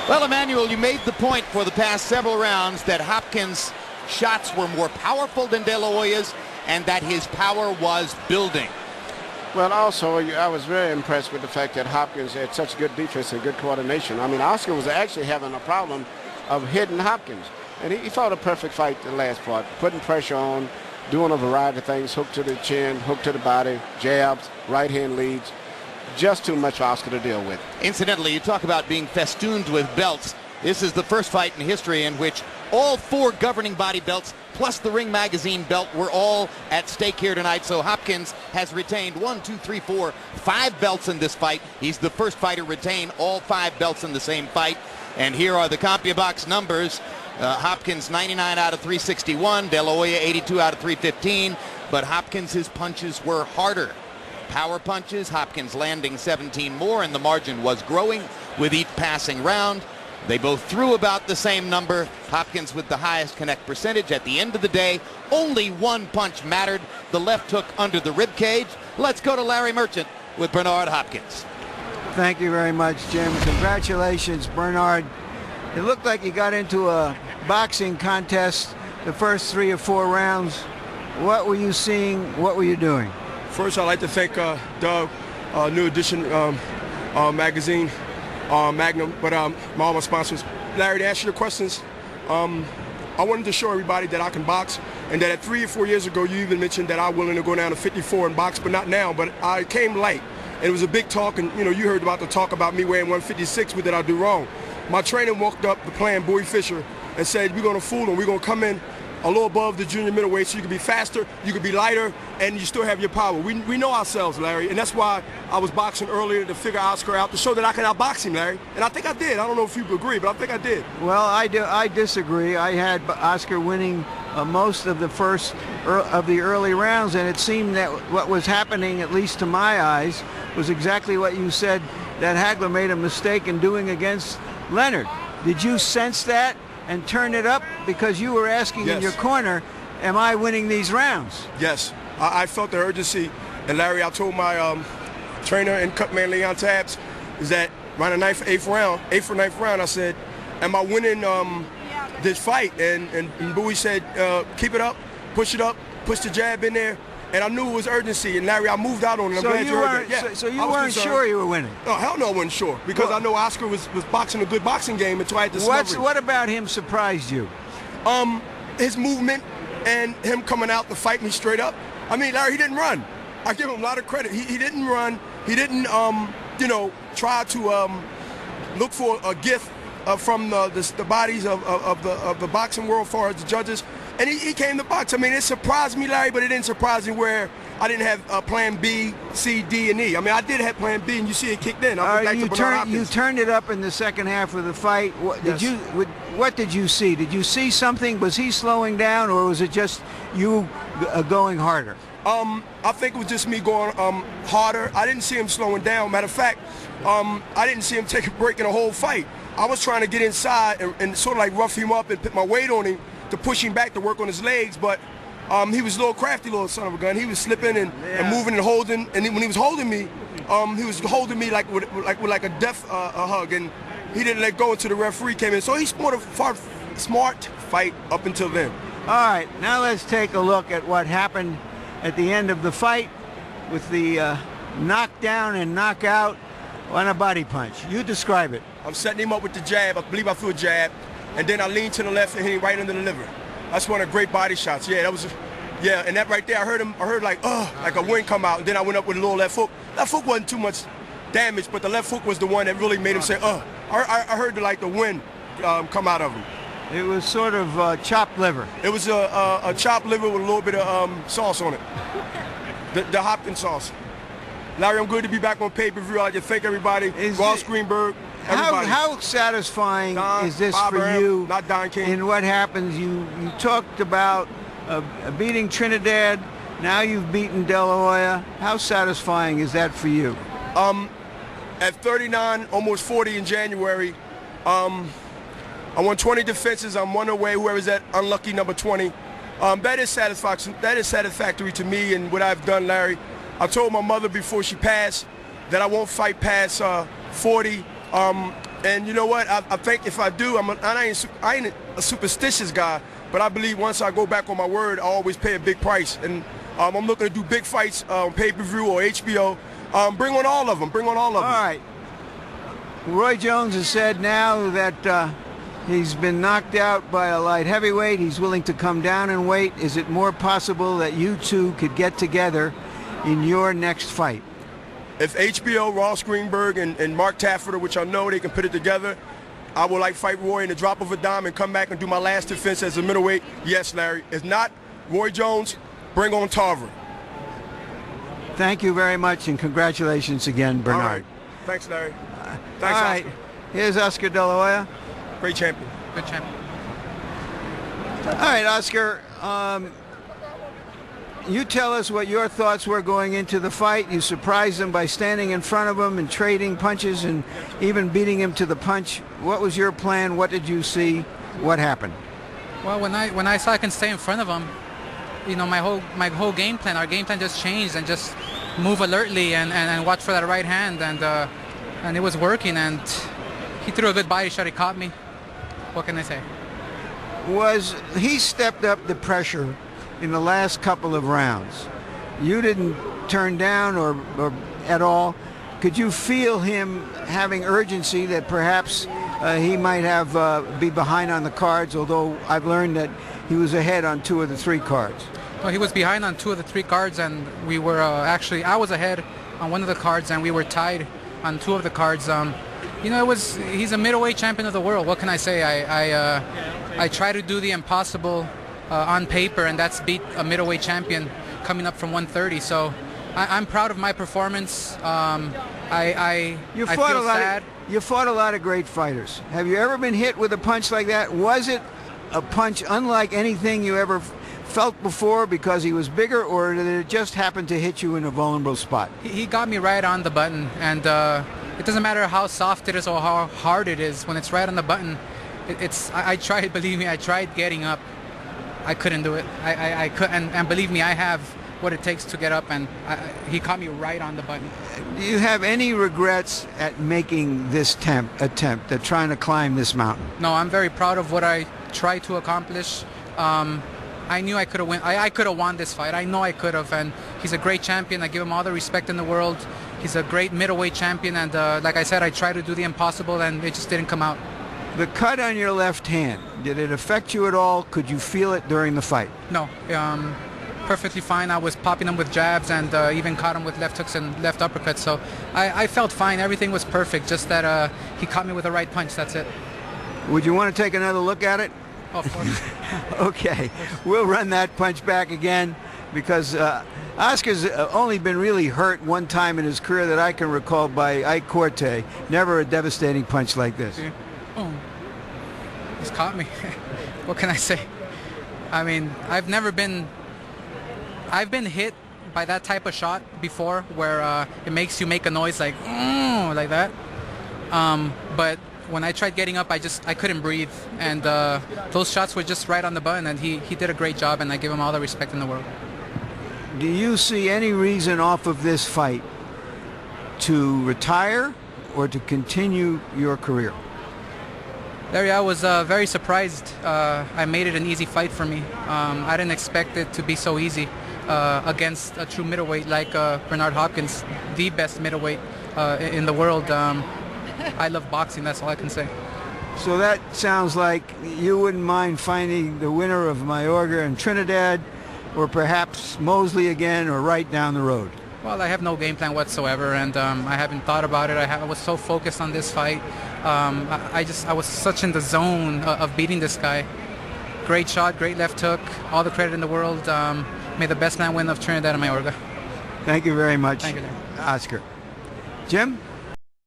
Well, Emmanuel, you made the point for the past several rounds that Hopkins' shots were more powerful than De La Hoya's and that his power was building. Well, also, I was very impressed with the fact that Hopkins had such good defense and good coordination. I mean, Oscar was actually having a problem of hitting Hopkins. And he fought a perfect fight the last part, putting pressure on, doing a variety of things, hook to the chin, hook to the body, jabs, right-hand leads. Just too much for Oscar to deal with. Incidentally, you talk about being festooned with belts. This is the first fight in history in which all 4 governing body belts plus the Ring Magazine belt were all at stake here tonight. So Hopkins has retained 5 belts in this fight. He's the first fighter to retain all 5 belts in the same fight. And here are the CompuBox numbers. Hopkins 99 out of 361, De La Hoya 82 out of 315. But Hopkins' punches were harder. Power punches, Hopkins landing 17 more, and the margin was growing with each passing round. They both threw about the same number. Hopkins with the highest connect percentage. At the end of the day, only one punch mattered, the left hook under the rib cage. Let's go to Larry Merchant with Bernard Hopkins. Thank you very much, Jim. Congratulations, Bernard. It looked like you got into a boxing contest the first 3 or 4 rounds. What were you seeing? What were you doing? First, I'd like to thank Doug, New Edition magazine, Magnum, but all my sponsors. Larry, to answer your questions, I wanted to show everybody that I can box, and that at 3 or 4 years ago, you even mentioned that I'm willing to go down to 54 and box, but not now. But I came light, and it was a big talk, and you heard about the talk about me weighing 156. What did I do wrong? My trainer walked up the plan, Bowie Fisher, and said, we're going to fool him. We're going to come in a little above the junior middleweight, so you can be faster, you can be lighter, and you still have your power. We know ourselves, Larry, and that's why I was boxing earlier, to figure Oscar out, to show that I can outbox him, Larry. And I think I did. I don't know if you agree, but I think I did. Well, I disagree. I had Oscar winning most of the first of the early rounds, and it seemed that what was happening, at least to my eyes, was exactly what you said, that Hagler made a mistake in doing against Leonard. Did you sense that and turn it up? Because you were asking in your corner, am I winning these rounds? Yes, I felt the urgency. And Larry, I told my trainer and cutman Leon Tabbs, is that around the 8th or 9th round, I said, am I winning this fight? And Bowie said, keep it up, push the jab in there. And I knew it was urgency. And Larry, I moved out on it. I'm glad you heard that. Yeah, so you weren't sure you were winning? Oh, hell no, I wasn't sure. Because I know Oscar was boxing a good boxing game until I had discovered. What about him surprised you? His movement and him coming out to fight me straight up. I mean, Larry, he didn't run. I give him a lot of credit. He didn't run. He didn't, try to look for a gift from the bodies of the boxing world, as far as the judges. And he came to box. I mean, it surprised me, Larry, but it didn't surprise me where I didn't have plan B, C, D, and E. I mean, I did have plan B, and you see it kicked in. You turned it up in the second half of the fight. What did you see? Did you see something? Was he slowing down, or was it just you going harder? I think it was just me going harder. I didn't see him slowing down. Matter of fact, I didn't see him take a break in the whole fight. I was trying to get inside and sort of like rough him up and put my weight on him to push him back to work on his legs, but he was a little crafty, little son of a gun. He was slipping and moving and holding, and when he was holding me, he was holding me like with a death hug, and he didn't let go until the referee came in. So he smart fight up until then. All right, now let's take a look at what happened at the end of the fight with the knockdown and knockout on a body punch. You describe it. I'm setting him up with the jab. I believe I threw a jab. And then I leaned to the left and hit him right under the liver. That's one of the great body shots. Yeah, and that right there, I heard like a wind come out, and then I went up with a little left hook. Left hook wasn't too much damage, but the left hook was the one that really made him say, I heard the wind come out of him. It was sort of chopped liver. It was a chopped liver with a little bit of sauce on it. The Hopkins sauce. Larry, I'm good to be back on pay-per-view. I'd like to thank everybody. Ross Greenberg. How satisfying is this for you? Not Don King. In what happens? You talked about beating Trinidad. Now you've beaten De La Hoya. How satisfying is that for you? At 39, almost 40 in January, I won 20 defenses. I'm one away. Whoever's that unlucky number 20. That is satisfactory to me and what I've done, Larry. I told my mother before she passed that I won't fight past 40. And you know what? I think if I do, I ain't a superstitious guy, but I believe once I go back on my word, I always pay a big price. And I'm looking to do big fights on pay-per-view or HBO. Bring on all of them. Bring on all of them. All right. Roy Jones has said now that he's been knocked out by a light heavyweight. He's willing to come down in weight. Is it more possible that you two could get together in your next fight? If HBO, Ross Greenberg, and Mark Tafferter, which I know they can put it together, I would like fight Roy in the drop of a dime and come back and do my last defense as a middleweight. Yes, Larry. If not, Roy Jones, bring on Tarver. Thank you very much, and congratulations again, Bernard. All right. Thanks, Larry. Thanks, all right. Oscar. Here's Oscar De La Hoya. Great champion. Good champion. All right, Oscar. You tell us what your thoughts were going into the fight. You surprised him by standing in front of him and trading punches and even beating him to the punch. What was your plan? What did you see? What happened? Well, when I saw I can stay in front of him, you know, my whole game plan, our game plan just changed, and just move alertly and watch for that right hand, and it was working, and he threw a good body shot. He caught me. What can I say? He stepped up the pressure in the last couple of rounds. You didn't turn down or at all. Could you feel him having urgency that perhaps he might have be behind on the cards, although I've learned that he was ahead on 2 of the 3 cards? Well, he was behind on 2 of the 3 cards, and we were actually, I was ahead on 1 of the cards, and we were tied on 2 of the cards. You know, he's a middleweight champion of the world. What can I say? I try to do the impossible on paper, and that's beat a middleweight champion coming up from 130. So I'm proud of my performance. I feel sad. You fought a lot of great fighters. Have you ever been hit with a punch like that? Was it a punch unlike anything you ever felt before because he was bigger, or did it just happen to hit you in a vulnerable spot? He got me right on the button, and it doesn't matter how soft it is or how hard it is. When it's right on the button, I tried, believe me, I tried getting up. I couldn't do it. I couldn't, and believe me, I have what it takes to get up, and he caught me right on the button. Do you have any regrets at making this attempt at trying to climb this mountain? No, I'm very proud of what I tried to accomplish. I knew I could have won. I could have won this fight. I know I could have, and he's a great champion. I give him all the respect in the world. He's a great middleweight champion, and like I said, I tried to do the impossible, and it just didn't come out. The cut on your left hand, did it affect you at all? Could you feel it during the fight? No, perfectly fine. I was popping him with jabs, and even caught him with left hooks and left uppercuts. So I felt fine. Everything was perfect. Just that he caught me with the right punch. That's it. Would you want to take another look at it? Oh, of course. Okay, we'll run that punch back again, because Oscar's only been really hurt one time in his career that I can recall by Ike Corte. Never a devastating punch like this. Yeah. Oh, he's caught me. What can I say? I mean, I've been hit by that type of shot before, where it makes you make a noise like that. But when I tried getting up, I couldn't breathe, and those shots were just right on the button, and he did a great job, and I give him all the respect in the world. Do you see any reason off of this fight to retire or to continue your career? Larry, I was very surprised. I made it an easy fight for me. I didn't expect it to be so easy against a true middleweight like Bernard Hopkins, the best middleweight in the world. I love boxing, that's all I can say. So that sounds like you wouldn't mind finding the winner of Mayorga and Trinidad, or perhaps Mosley again, or right down the road. Well, I have no game plan whatsoever, and I haven't thought about it. I was so focused on this fight. I was such in the zone of beating this guy. Great shot, great left hook, all the credit in the world. May the best man win of Trinidad and Mayorga. Thank you very much, Thank you, Oscar. Jim?